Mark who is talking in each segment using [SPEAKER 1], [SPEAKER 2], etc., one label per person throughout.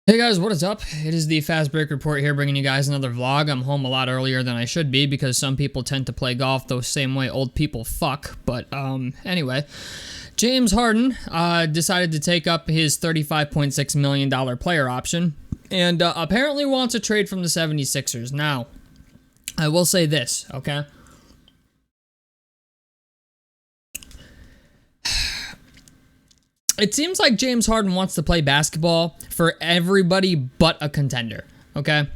[SPEAKER 1] Hey guys, what is up? It is the Fast Break Report here, bringing you guys another vlog. I'm home a lot earlier than I should be because some people tend to play golf the same way old people fuck. But anyway, James Harden decided to take up his $35.6 million player option and apparently wants a trade from the 76ers. Now, I will say this, okay? It seems like James Harden wants to play basketball for everybody but a contender, okay?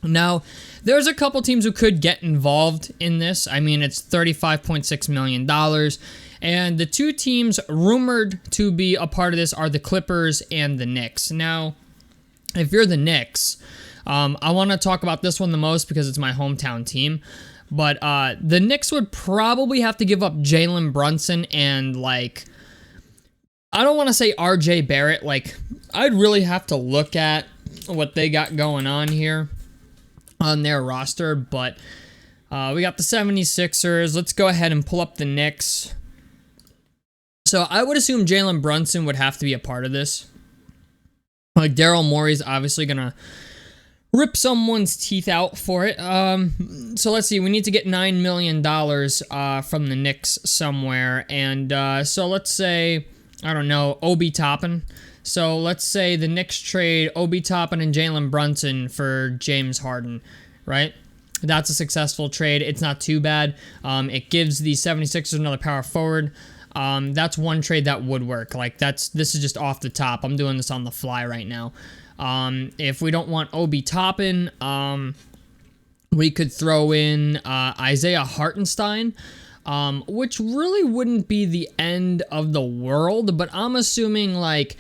[SPEAKER 1] Now, there's a couple teams who could get involved in this. I mean, it's $35.6 million, and the two teams rumored to be a part of this are the Clippers and the Knicks. Now, if you're the Knicks, I want to talk about this one the most because it's my hometown team, but the Knicks would probably have to give up Jalen Brunson and, I don't want to say RJ Barrett. I'd really have to look at what they got going on here on their roster. But we got the 76ers. Let's go ahead and pull up the Knicks. So I would assume Jalen Brunson would have to be a part of this. Like, Daryl Morey's obviously going to rip someone's teeth out for it. So let's see. We need to get $9 million from the Knicks somewhere. And so let's say, I don't know, Obi Toppin. So let's say the Knicks trade Obi Toppin and Jalen Brunson for James Harden, right? That's a successful trade. It's not too bad. It gives the 76ers another power forward. That's one trade that would work. This is just off the top. I'm doing this on the fly right now. If we don't want Obi Toppin, we could throw in Isaiah Hartenstein. Which really wouldn't be the end of the world, but I'm assuming, the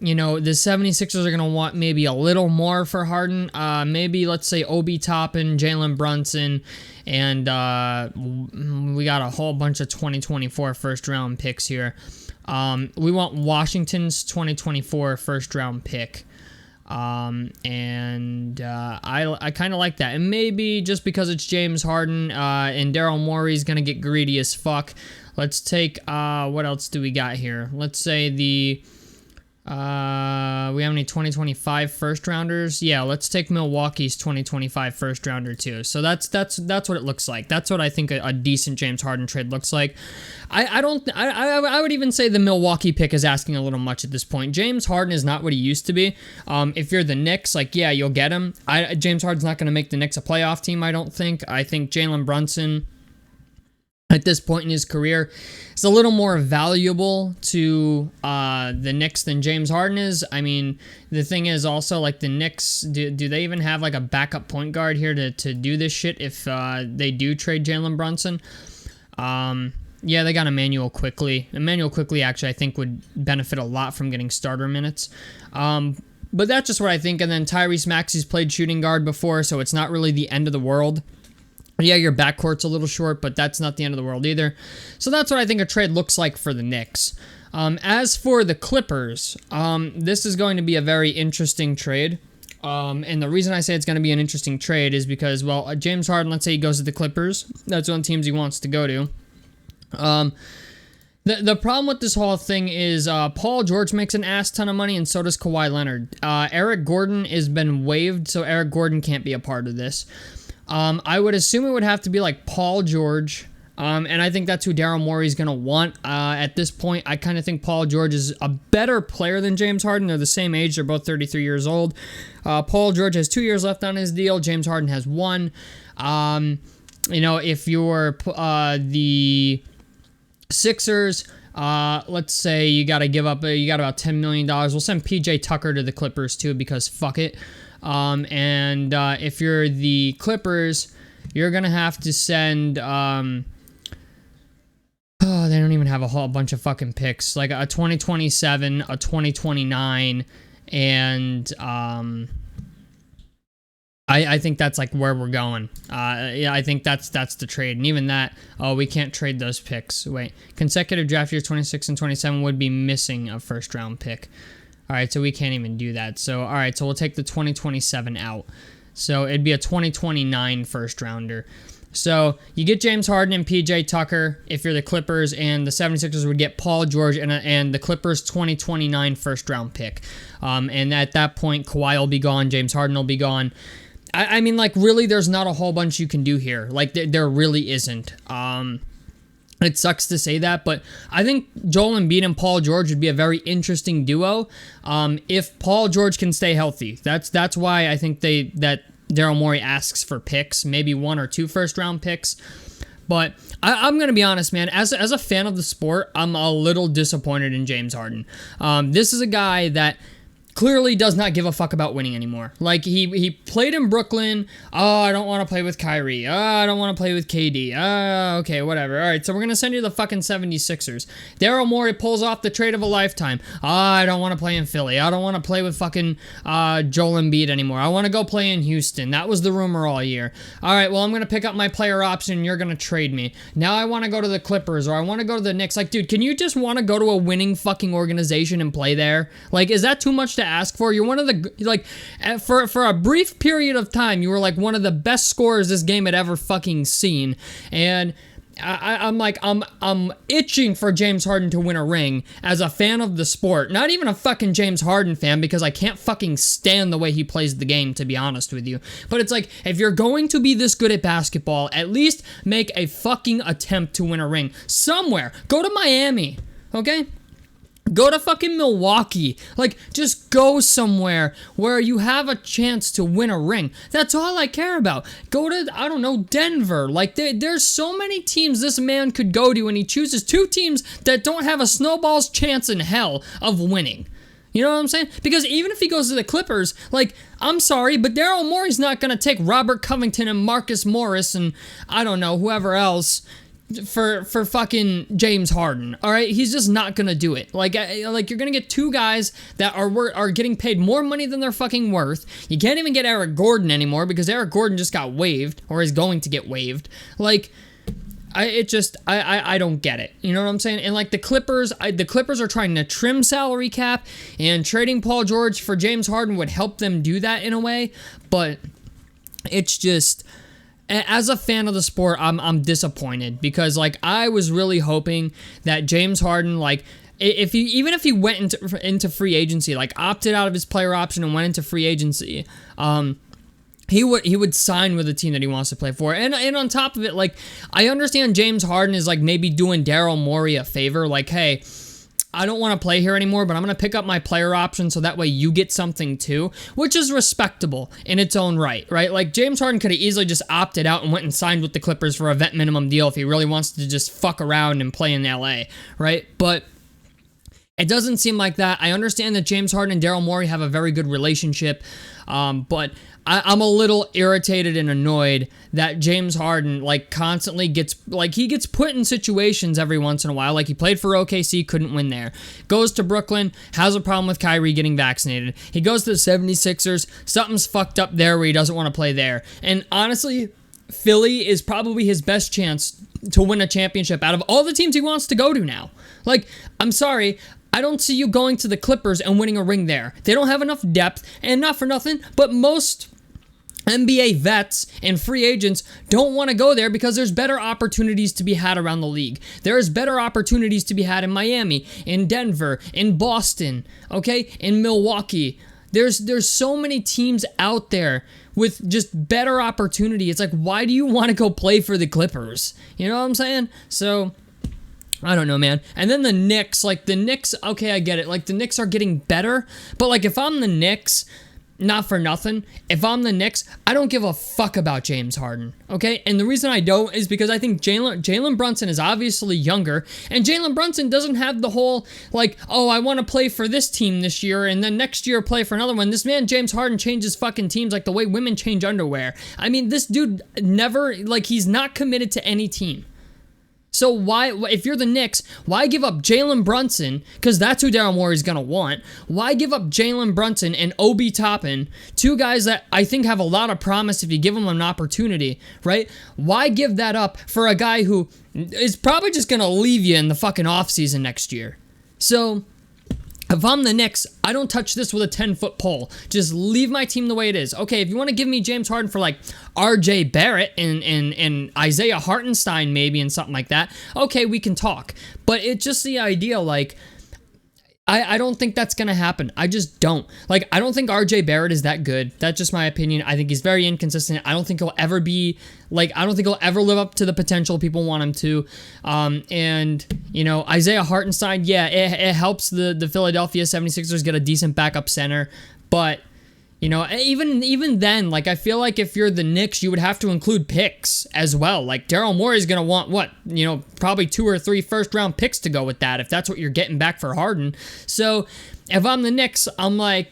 [SPEAKER 1] 76ers are going to want maybe a little more for Harden. Maybe, let's say, Obi Toppin, Jalen Brunson, and we got a whole bunch of 2024 first-round picks here. We want Washington's 2024 first-round pick. I kind of like that. And maybe just because it's James Harden and Daryl Morey's going to get greedy as fuck, let's take, what else do we got here? Let's say we have any 2025 first rounders? Yeah, let's take Milwaukee's 2025 first rounder too. So that's what it looks like. That's what I think a decent James Harden trade looks like. I would even say the Milwaukee pick is asking a little much at this point. James Harden is not what he used to be. If you're the Knicks, yeah, you'll get him. James Harden's not going to make the Knicks a playoff team, I don't think. I think Jalen Brunson, at this point in his career, is a little more valuable to the Knicks than James Harden is. I mean, the thing is also, the Knicks, do they even have, a backup point guard here to do this shit if they do trade Jalen Brunson? Yeah, they got Emmanuel Quickley. Emmanuel Quickley, actually, I think would benefit a lot from getting starter minutes. But that's just what I think. And then Tyrese Maxey's played shooting guard before, so it's not really the end of the world. Yeah, your backcourt's a little short, but that's not the end of the world either. So that's what I think a trade looks like for the Knicks. As for the Clippers, this is going to be a very interesting trade. And the reason I say it's going to be an interesting trade is because, James Harden, let's say he goes to the Clippers. That's one of the teams he wants to go to. The problem with this whole thing is Paul George makes an ass ton of money, and so does Kawhi Leonard. Eric Gordon has been waived, so Eric Gordon can't be a part of this. I would assume it would have to be Paul George, and I think that's who Daryl Morey's going to want. At this point, I kind of think Paul George is a better player than James Harden. They're the same age. They're both 33 years old. Paul George has 2 years left on his deal. James Harden has 1. If you're the Sixers, let's say you got to give up, you got about $10 million. We'll send PJ Tucker to the Clippers too because fuck it. If you're the Clippers, you're going to have to send, they don't even have a whole bunch of fucking picks, a 2027, a 2029, and, I think that's where we're going. Yeah, I think that's the trade. And even that, we can't trade those picks. Wait, consecutive draft years 26 and 27 would be missing a first round pick. All right, so we can't even do that. So, all right, so we'll take the 2027 out. So it'd be a 2029 first rounder. So you get James Harden and PJ Tucker if you're the Clippers, and the 76ers would get Paul George and the Clippers 2029 first round pick. And at that point, Kawhi will be gone, James Harden will be gone. I mean, like, really, there's not a whole bunch you can do here. Like, there really isn't. It sucks to say that, but I think Joel Embiid and Paul George would be a very interesting duo if Paul George can stay healthy. That's why I think that Daryl Morey asks for picks, maybe 1 or 2 first-round picks. But I'm going to be honest, man. As a fan of the sport, I'm a little disappointed in James Harden. This is a guy that clearly does not give a fuck about winning anymore. Like, he played in Brooklyn. Oh, I don't want to play with Kyrie. Oh, I don't want to play with KD. Oh, okay, whatever. All right, so we're going to send you the fucking 76ers. Daryl Morey pulls off the trade of a lifetime. Oh, I don't want to play in Philly. I don't want to play with fucking Joel Embiid anymore. I want to go play in Houston. That was the rumor all year. All right, well, I'm going to pick up my player option and you're going to trade me. Now I want to go to the Clippers or I want to go to the Knicks. Like, dude, can you just want to go to a winning fucking organization and play there? Like, is that too much to ask for? You're one of the, like, for a brief period of time, you were like one of the best scorers this game had ever fucking seen, and I'm itching for James Harden to win a ring as a fan of the sport. Not even a fucking James Harden fan, because I can't fucking stand the way he plays the game, to be honest with you. But it's like, if you're going to be this good at basketball, at least make a fucking attempt to win a ring somewhere. Go to Miami, okay? Go to fucking Milwaukee. Like, just go somewhere where you have a chance to win a ring. That's all I care about. Go to, I don't know, Denver. Like, there's so many teams this man could go to, and he chooses 2 teams that don't have a snowball's chance in hell of winning. You know what I'm saying? Because even if he goes to the Clippers, like, I'm sorry, but Daryl Morey's not going to take Robert Covington and Marcus Morris and, I don't know, whoever else for fucking James Harden. All right, he's just not gonna do it. Like you're gonna get 2 guys that are getting paid more money than they're fucking worth. You can't even get Eric Gordon anymore because Eric Gordon just got waived, or is going to get waived. Like, I don't get it. You know what I'm saying? And like the Clippers are trying to trim salary cap, and trading Paul George for James Harden would help them do that in a way, but it's just, as a fan of the sport, I'm disappointed, because like I was really hoping that James Harden, like, even if he went into free agency, like opted out of his player option and went into free agency, he would sign with a team that he wants to play for. And on top of it, like, I understand James Harden is like maybe doing Daryl Morey a favor, like, hey, I don't want to play here anymore, but I'm going to pick up my player option so that way you get something too, which is respectable in its own right? Like, James Harden could have easily just opted out and went and signed with the Clippers for a vet minimum deal if he really wants to just fuck around and play in LA, right? But it doesn't seem like that. I understand that James Harden and Daryl Morey have a very good relationship, but I'm a little irritated and annoyed that James Harden, like, constantly gets put in situations every once in a while. Like, he played for OKC, couldn't win there. Goes to Brooklyn, has a problem with Kyrie getting vaccinated. He goes to the 76ers, something's fucked up there where he doesn't want to play there. And honestly, Philly is probably his best chance to win a championship out of all the teams he wants to go to now. Like, I'm sorry, I don't see you going to the Clippers and winning a ring there. They don't have enough depth, and not for nothing, but most NBA vets and free agents don't want to go there because there's better opportunities to be had around the league. There's better opportunities to be had in Miami, in Denver, in Boston, okay, in Milwaukee. There's so many teams out there with just better opportunity. It's like, why do you want to go play for the Clippers? You know what I'm saying? So, I don't know, man. And then the Knicks, okay, I get it. Like, the Knicks are getting better, but like, if I'm the Knicks, not for nothing, if I'm the Knicks, I don't give a fuck about James Harden, okay? And the reason I don't is because I think Jalen Brunson is obviously younger, and Jalen Brunson doesn't have the whole, like, oh, I want to play for this team this year, and then next year play for another one. This man, James Harden, changes fucking teams like the way women change underwear. I mean, this dude never, like, he's not committed to any team. So why, if you're the Knicks, why give up Jalen Brunson, because that's who Daryl Morey's going to want, why give up Jalen Brunson and Obi Toppin, 2 guys that I think have a lot of promise if you give them an opportunity, right? Why give that up for a guy who is probably just going to leave you in the fucking offseason next year? So, If I'm the Knicks, I don't touch this with a 10-foot pole. Just leave my team the way it is. Okay, if you want to give me James Harden for like R.J. Barrett and Isaiah Hartenstein maybe and something like that, okay, we can talk. But it's just the idea, like, I don't think that's going to happen. I just don't. Like, I don't think R.J. Barrett is that good. That's just my opinion. I think he's very inconsistent. I don't think he'll ever be, like, I don't think he'll ever live up to the potential people want him to. And, you know, Isaiah Hartenstein, yeah, it helps the Philadelphia 76ers get a decent backup center. But, you know, even then, like, I feel like if you're the Knicks, you would have to include picks as well. Like, Daryl Morey's going to want, what, you know, probably 2 or 3 first-round picks to go with that, if that's what you're getting back for Harden. So, if I'm the Knicks, I'm like,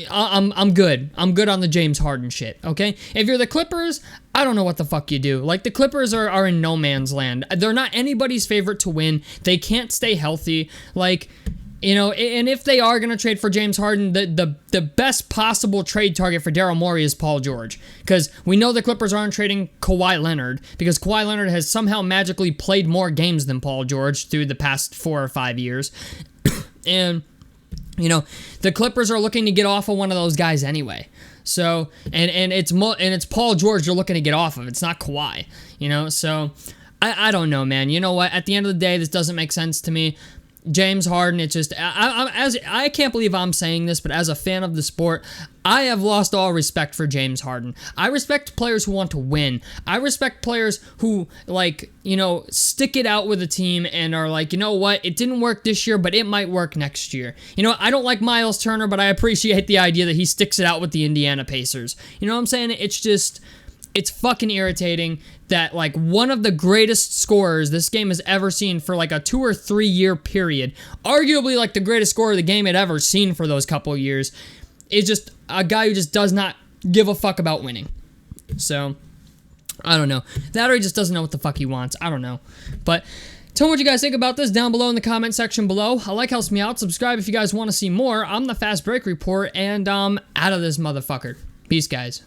[SPEAKER 1] I'm good. I'm good on the James Harden shit, okay? If you're the Clippers, I don't know what the fuck you do. Like, the Clippers are in no man's land. They're not anybody's favorite to win. They can't stay healthy. Like, you know, and if they are going to trade for James Harden, the best possible trade target for Daryl Morey is Paul George. Because we know the Clippers aren't trading Kawhi Leonard, because Kawhi Leonard has somehow magically played more games than Paul George through the past 4 or 5 years. And, you know, the Clippers are looking to get off of one of those guys anyway. So, and it's Paul George you're looking to get off of. It's not Kawhi, you know? So, I don't know, man. You know what? At the end of the day, this doesn't make sense to me. James Harden, it's just, I can't believe I'm saying this, but as a fan of the sport, I have lost all respect for James Harden. I respect players who want to win. I respect players who, like, you know, stick it out with a team and are like, you know what, it didn't work this year, but it might work next year. You know, I don't like Miles Turner, but I appreciate the idea that he sticks it out with the Indiana Pacers. You know what I'm saying? It's just, it's fucking irritating that, like, one of the greatest scorers this game has ever seen for like a 2 or 3 year period, arguably like the greatest scorer the game had ever seen for those couple of years, is just a guy who just does not give a fuck about winning. So, I don't know. That or he just doesn't know what the fuck he wants. I don't know. But tell me what you guys think about this down below in the comment section below. A like helps me out. Subscribe if you guys want to see more. I'm the Fast Break Report, and out of this motherfucker. Peace, guys.